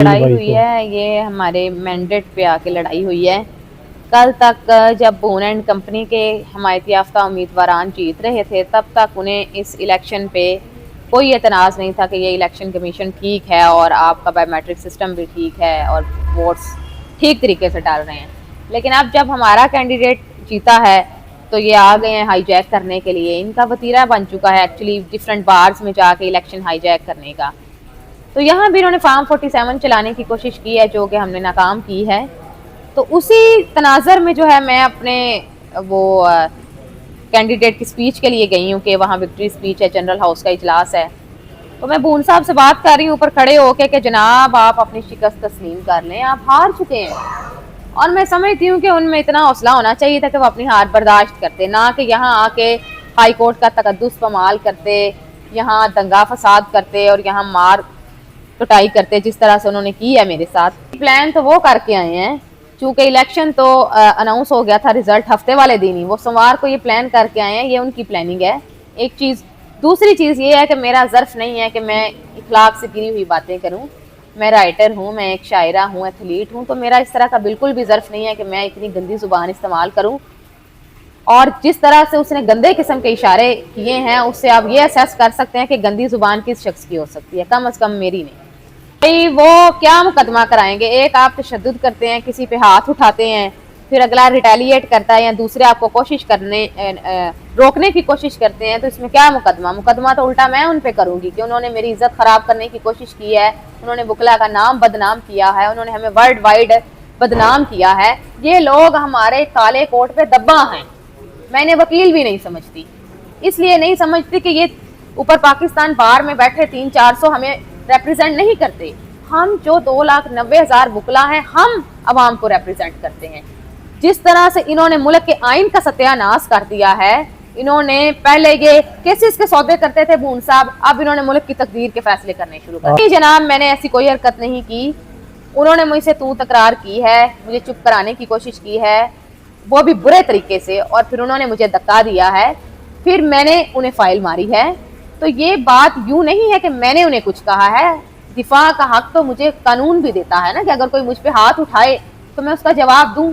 लड़ाई हुई है, ये हमारे मैंडेट पे आके लड़ाई हुई है। कल तक जब बोन एंड कंपनी के हमायत याफ्ता उम्मीदवारान जीत रहे थे, तब तक उन्हें इस इलेक्शन पे कोई एतनाज़ नहीं था कि ये इलेक्शन कमीशन ठीक है और आपका बायोमेट्रिक सिस्टम भी ठीक है और वोट्स ठीक तरीके से डाल रहे हैं। लेकिन अब जब हमारा कैंडिडेट जीता है तो ये आ गए हैं हाईजैक करने के लिए। इनका वतीरा बन चुका है एक्चुअली डिफरेंट बार्स में जाके इलेक्शन हाईजैक करने का। तो यहाँ भी इन्होंने फार्म 47 चलाने की कोशिश की है, जो कि हमने नाकाम की है। तो उसी तनाज़र में जो है मैं अपने वो कैंडिडेट की स्पीच के लिए गई हूँ कि वहाँ विक्ट्री स्पीच है, जनरल हाउस का इजलास है। तो मैं बून साहब से बात कर रही हूँ ऊपर खड़े होके कि जनाब आप अपनी शिकस्त तस्लीम कर लें, आप हार चुके हैं। और मैं समझती हूँ कि उनमें इतना हौसला होना चाहिए था कि वो अपनी हार बर्दाश्त करते, ना कि यहाँ आके हाई कोर्ट का तकद्दुस पमाल करते, यहाँ दंगा फसाद करते और यहाँ मार कुटाई करते जिस तरह से उन्होंने की है मेरे साथ। प्लान तो वो करके आए हैं, चूंकि इलेक्शन तो अनाउंस हो गया था, रिजल्ट हफ्ते वाले दिन ही, वो सोमवार को ये प्लान करके आए हैं। ये उनकी प्लानिंग है, एक चीज़। दूसरी चीज़ ये है कि मेरा ज़र्फ नहीं है कि मैं इखलाक से गिरी हुई बातें करूं। मैं राइटर हूं, मैं एक शायरा हूं, एथलीट हूं, तो मेरा इस तरह का बिल्कुल भी ज़र्फ नहीं है कि मैं इतनी गंदी ज़ुबान इस्तेमाल करूं। और जिस तरह से उसने गंदे किस्म के इशारे किए हैं, उससे आप ये असेस कर सकते हैं कि गंदी ज़ुबान किस शख्स की हो सकती है, कम अज़ कम मेरी नहीं। भाई वो क्या मुकदमा कराएंगे? एक आप तशद्दुद करते हैं, किसी पे हाथ उठाते हैं, फिर अगला रिटेलिएट करता है या दूसरे आपको कोशिश करने रोकने की कोशिश करते हैं, तो इसमें क्या मुकदमा तो उल्टा मैं उन पे करूंगी कि उन्होंने मेरी इज्जत खराब करने की कोशिश की है, उन्होंने बुकला का नाम बदनाम किया है, उन्होंने हमें वर्ल्ड वाइड बदनाम किया है। ये लोग हमारे काले कोट पे दब्बा हैं। मैं इन्हें वकील भी नहीं समझती, इसलिए नहीं समझती कि ये ऊपर पाकिस्तान बार में बैठे 300-400 हमें रिप्रेजेंट नहीं करते। हम जो 2,90,000 बुकला हैं, हम अवाम को रिप्रेजेंट करते हैं। जिस तरह से इन्होंने मुल्क के आइन का सत्यानाश कर दिया है, इन्होंने पहले ये केसेस के सौदे करते थे बून साहब, अब इन्होंने मुल्क की तकदीर के फैसले करने शुरू कर दिए। जनाब मैंने ऐसी कोई हरकत नहीं की, उन्होंने मुझसे तू तकरार की है, मुझे चुप कराने की कोशिश की है, वो भी बुरे तरीके से, और फिर उन्होंने मुझे धक्का दिया है, फिर मैंने उन्हें फाइल मारी है। तो ये बात यूं नहीं है कि मैंने उन्हें कुछ कहा है। दिफा का हक तो मुझे कानून भी देता है ना, कि अगर कोई मुझ पे हाथ उठाए तो मैं उसका जवाब दूं।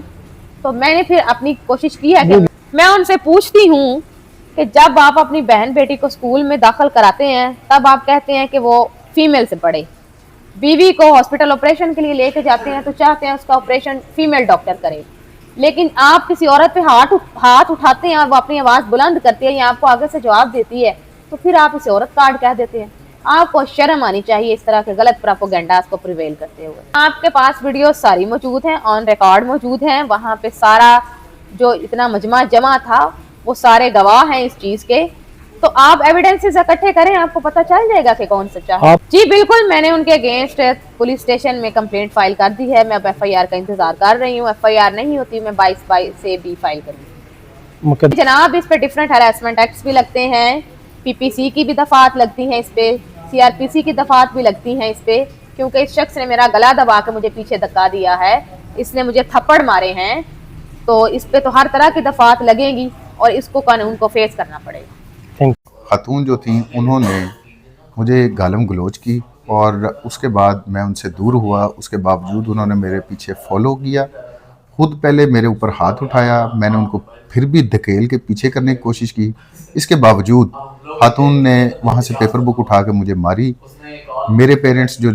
तो मैंने फिर अपनी कोशिश की है कि मैं उनसे पूछती हूँ कि जब आप अपनी बहन बेटी को स्कूल में दाखिल कराते हैं, तब आप कहते हैं कि वो फीमेल से पढ़े। बीवी को हॉस्पिटल ऑपरेशन के लिए लेके जाते हैं तो चाहते हैं उसका ऑपरेशन फीमेल डॉक्टर करे। लेकिन आप किसी औरत पे हाथ उठाते हैं और वो अपनी आवाज़ बुलंद करती है या आपको आगे से जवाब देती है, तो फिर आप इसे औरत कार्ड कह देते हैं। आपको शर्म आनी चाहिए इस तरह के गलत प्रोपेगेंडास को प्रिवेल करते हुए। आपके पास वीडियो सारी मौजूद हैं, ऑन रिकॉर्ड मौजूद हैं, वहाँ पे सारा जो इतना मजमा जमा था वो सारे गवाह हैं इस चीज़ के। तो आप एविडेंसेस इकट्ठे करें, आपको पता चल जाएगा कि कौन सच्चा है। जी बिल्कुल, मैंने उनके अगेंस्ट पुलिस स्टेशन में कंप्लेंट फाइल कर दी है। मैं अब FIR का इंतजार कर रही हूँ। FIR नहीं होती मैं 22 से भी फाइल करूँगी। जनाब इस पे डिफरेंट हैरेसमेंट एक्ट्स भी लगते हैं, PPC की भी दफात लगती हैं इस पे, CRPC की दफात भी लगती हैं इस पे, क्योंकि इस शख्स ने मेरा गला दबा के मुझे पीछे धक्का दिया है, इसने मुझे थप्पड़ मारे हैं। तो इस पे तो हर तरह की दफात लगेगी और इसको कानून को फेस करना पड़ेगा। खातून जो थी उन्होंने मुझे गालम गलोच की और उसके बाद मैं उनसे दूर हुआ। उसके बावजूद उन्होंने मेरे पीछे फॉलो किया, खुद पहले मेरे ऊपर हाथ उठाया, मैंने उनको फिर भी धकेल के पीछे करने की कोशिश की। इसके बावजूद खातून ने वहाँ से पेपर बुक उठा के मुझे मारी। मेरे पेरेंट्स जो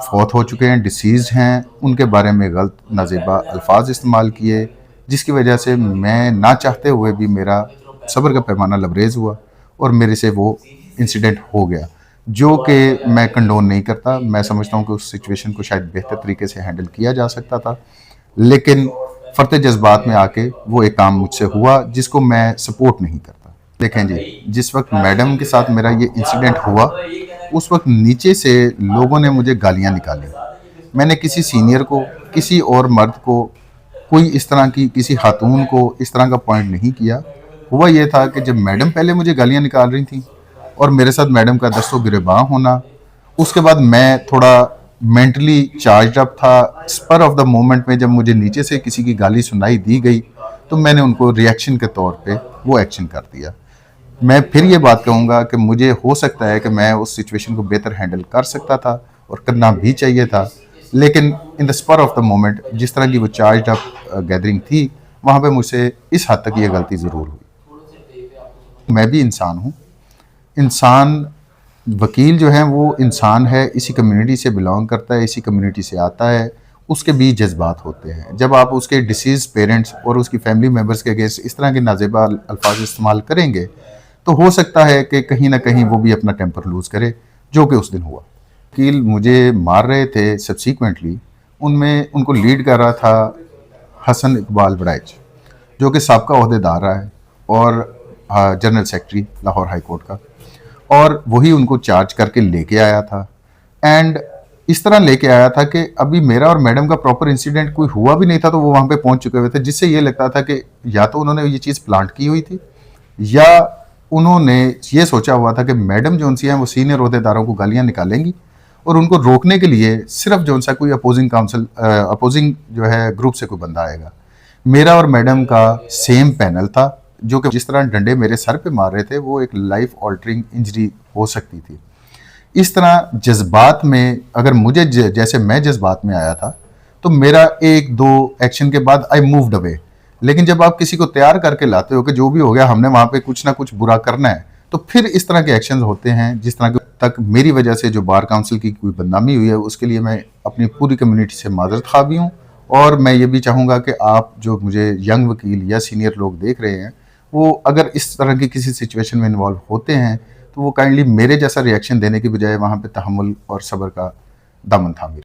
फौत हो चुके हैं, डिसीज़ हैं, उनके बारे में गलत नाजेबा अल्फाज इस्तेमाल किए, जिसकी वजह से मैं ना चाहते हुए भी मेरा सब्र का पैमाना लबरेज हुआ और मेरे से वो इंसिडेंट हो गया, जो कि मैं कंडोन नहीं करता। मैं समझता हूँ कि उस सिचुएशन को शायद बेहतर तरीके से हैंडल किया जा सकता था, लेकिन फरते जज्बात में आके वो एक काम मुझसे हुआ जिसको मैं सपोर्ट नहीं करता। देखें जी, जिस वक्त मैडम के साथ मेरा ये इंसिडेंट हुआ, उस वक्त नीचे से लोगों ने मुझे गालियाँ निकाली। मैंने किसी सीनियर को, किसी और मर्द को, कोई इस तरह की किसी खातून को इस तरह का पॉइंट नहीं किया। हुआ ये था कि जब मैडम पहले मुझे गालियाँ निकाल रही थी और मेरे साथ मैडम का दस्तों गिरबां होना, उसके बाद मैं थोड़ा मेंटली चार्ज अप था। स्पर ऑफ द मोमेंट में जब मुझे नीचे से किसी की गाली सुनाई दी गई तो मैंने उनको रिएक्शन के तौर पे वो एक्शन कर दिया। मैं फिर ये बात कहूँगा कि मुझे हो सकता है कि मैं उस सिचुएशन को बेहतर हैंडल कर सकता था और करना भी चाहिए था, लेकिन in the spur of the moment जिस तरह की वो चार्ज अप गैदरिंग थी, वहाँ पे मुझसे इस हद तक ये गलती ज़रूर हुई। मैं भी इंसान हूँ। इंसान, वकील जो है वो इंसान है, इसी कम्युनिटी से बिलोंग करता है, इसी कम्युनिटी से आता है, उसके भी जज्बात होते हैं। जब आप उसके डिसीज पेरेंट्स और उसकी फैमिली मेम्बर्स के अगेंस्ट इस तरह के नाजेबा अल्फाज इस्तेमाल करेंगे, तो हो सकता है कि कहीं ना कहीं वो भी अपना टेम्पर लूज़ करे, जो कि उस दिन हुआ। वकील मुझे मार रहे थे सब्सीक्वेंटली, उनमें उनको लीड कर रहा था हसन इकबाल बड़ाइच, जो कि साबका ओहदेदार रहा है और general secretary Lahore high court का, और वही उनको चार्ज करके लेके आया था। एंड इस तरह लेके आया था कि अभी मेरा और मैडम का प्रॉपर इंसिडेंट कोई हुआ भी नहीं था, तो वो वहाँ पे पहुँच चुके हुए थे, जिससे ये लगता था कि या तो उन्होंने ये चीज़ प्लांट की हुई थी, या उन्होंने ये सोचा हुआ था कि मैडम जो सी हैं वो सीनियर ओहदेदारों को गालियाँ निकालेंगी, और उनको रोकने के लिए सिर्फ जो सा कोई अपोजिंग जो है ग्रुप से कोई बंदा आएगा। मेरा और मैडम का सेम पैनल था, जो कि जिस तरह डंडे मेरे सर पे मार रहे थे वो एक लाइफ ऑल्टरिंग इंजरी हो सकती थी। इस तरह जज्बात में, अगर मुझे जैसे मैं जज्बात में आया था, तो मेरा एक दो एक्शन के बाद आई मूव्ड अवे। लेकिन जब आप किसी को तैयार करके लाते हो कि जो भी हो गया हमने वहाँ पे कुछ ना कुछ बुरा करना है, तो फिर इस तरह के एक्शन होते हैं। जिस तरह के तक मेरी वजह से जो बार काउंसिल की कोई बदनामी हुई है, उसके लिए मैं अपनी पूरी कम्युनिटी से माजरत खा भी हूँ। और मैं ये भी चाहूँगा कि आप जो मुझे यंग वकील या सीनियर लोग देख रहे हैं, वो अगर इस तरह की किसी सिचुएशन में इन्वॉल्व होते हैं, तो वो काइंडली मेरे जैसा रिएक्शन देने की बजाय वहाँ पे तहम्मुल और सब्र का दामन थामे।